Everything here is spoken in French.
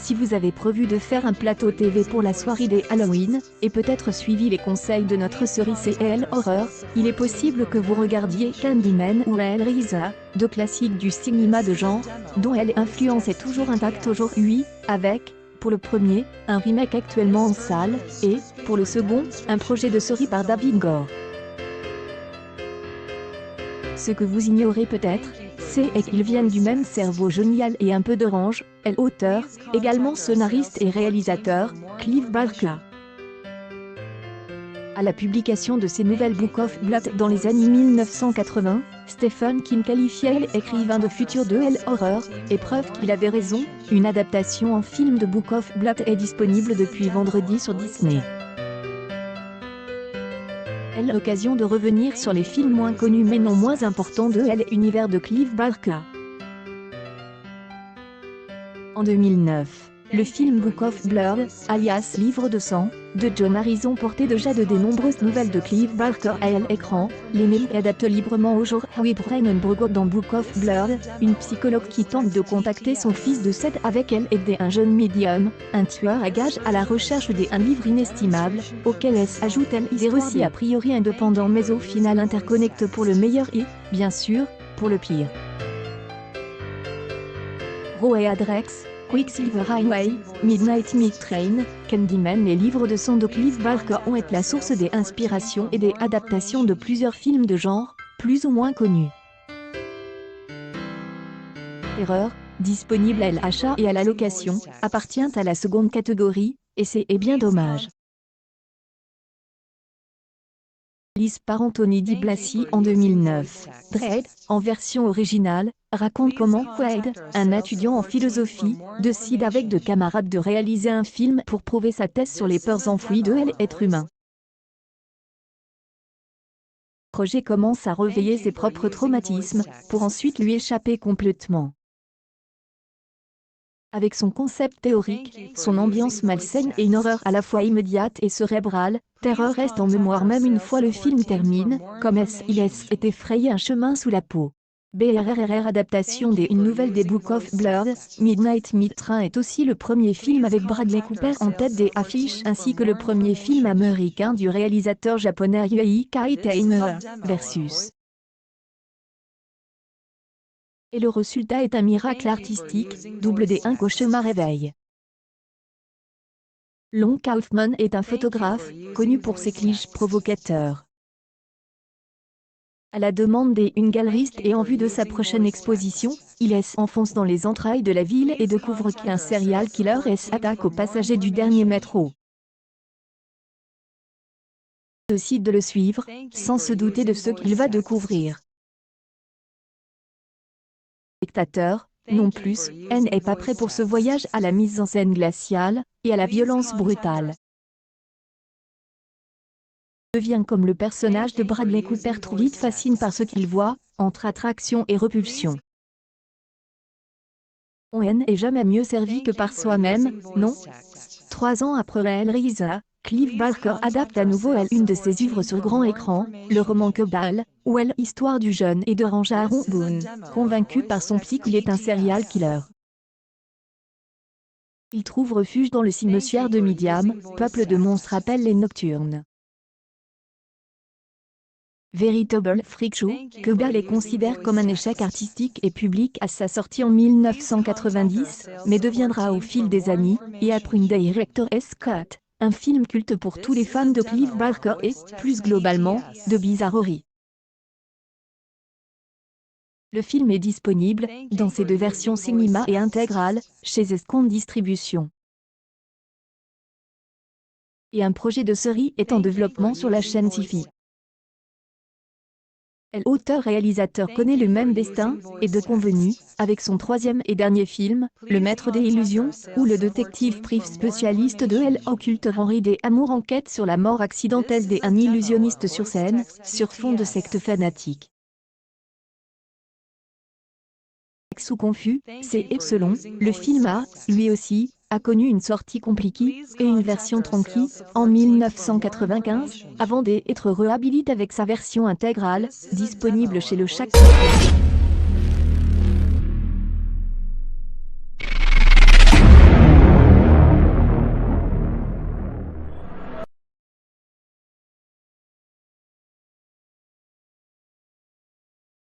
Si vous avez prévu de faire un plateau TV pour la soirée des Halloween, et peut-être suivi les conseils de notre série CL Horror, il est possible que vous regardiez Candyman ou Hellraiser, deux classiques du cinéma de genre, dont l'influence est toujours intacte aujourd'hui, avec, pour le premier, un remake actuellement en salle, et, pour le second, un projet de série par David Gore. Ce que vous ignorez peut-être, c'est qu'ils viennent du même cerveau génial et un peu d'orange, l'auteur, également scénariste et réalisateur, Clive Barker. À la publication de ses nouvelles Book of Blood dans les années 1980, Stephen King qualifiait l'écrivain de futur de Horror, et preuve qu'il avait raison, une adaptation en film de Book of Blood est disponible depuis vendredi sur Disney. L'occasion de revenir sur les films moins connus mais non moins importants de l'univers de Clive Barker. En 2009, le film Book of Blood, alias Livre de sang, de John Harrison portait déjà de nombreuses nouvelles de Clive Barker à l'écran. L'Emily adapte librement aujourd'hui Brennenburg dans Book of Blood, une psychologue qui tente de contacter son fils de 7 avec elle et un jeune médium, un tueur à gages à la recherche d'un livre inestimable, auquel elle ajoute des récits a priori indépendants mais au final interconnectés pour le meilleur et, bien sûr, pour le pire. Roe Adrex, Quicksilver Highway, Midnight Meat Train, Candyman. Les livres de sang de Clive Barker ont été la source des inspirations et des adaptations de plusieurs films de genre, plus ou moins connus. Erreur, disponible à l'achat et à la location, appartient à la seconde catégorie, et c'est bien dommage. Lise par Anthony Di Blasi en 2009. Dread, en version originale, raconte comment Quaid, un étudiant en philosophie, décide avec deux camarades de réaliser un film pour prouver sa thèse sur les peurs enfouies de l'être humain. Le projet commence à réveiller ses propres traumatismes, pour ensuite lui échapper complètement. Avec son concept théorique, son ambiance malsaine et une horreur à la fois immédiate et cérébrale, terreur reste en mémoire même une fois le film termine, comme il est effrayé un chemin sous la peau. BRRR adaptation d'une nouvelle des Book of Blood, Midnight Meat Train est aussi le premier film avec Bradley Cooper en tête des affiches ainsi que le premier film américain du réalisateur japonais Yui Kaitaimer, versus. Et le résultat est un miracle artistique, double d'un cauchemar réveil. Lon Kaufman est un photographe, connu pour ses clichés provocateurs. À la demande d'une galeriste et en vue de sa prochaine exposition, il s'enfonce dans les entrailles de la ville et découvre qu'un serial killer s'attaque aux passagers du dernier métro. Il décide de le suivre, sans se douter de ce qu'il va découvrir. Spectateur, non plus, n'est pas prêt pour ce voyage à la mise en scène glaciale, et à la violence brutale. Il devient comme le personnage de Bradley Cooper trop vite fasciné par ce qu'il voit, entre attraction et repulsion. On n'est jamais mieux servi que par soi-même, non? 3 ans après Hellraiser, Clive Barker adapte à nouveau une de ses œuvres sur grand écran, le roman Cabal, ou l'histoire du jeune et d'orange Aaron Boone, convaincu par son psy qu'il est un serial killer. Il trouve refuge dans le cimetière de Midiam, peuple de monstres appelle les Nocturnes. Véritable freak show, Cabal est considéré comme un échec artistique et public à sa sortie en 1990, mais deviendra au fil des années, et après une director's cut, un film culte pour tous les fans de Clive Barker et, plus globalement, de bizarrerie. Le film est disponible, dans ses deux versions cinéma et intégrale, chez Escon Distribution. Et un projet de série est en développement sur la chaîne Syfy. L'auteur-réalisateur connaît le même destin, et de convenu, avec son troisième et dernier film, Le Maître des Illusions, où le détective privé spécialiste de l'occulte Henry D. Amour enquête sur la mort accidentelle d'un illusionniste sur scène, sur fond de secte fanatique. Sous confus, c'est selon, le film lui aussi, a connu une sortie compliquée, et une version tronquée, en 1995, avant d'être réhabilité avec sa version intégrale, disponible chez le Chac.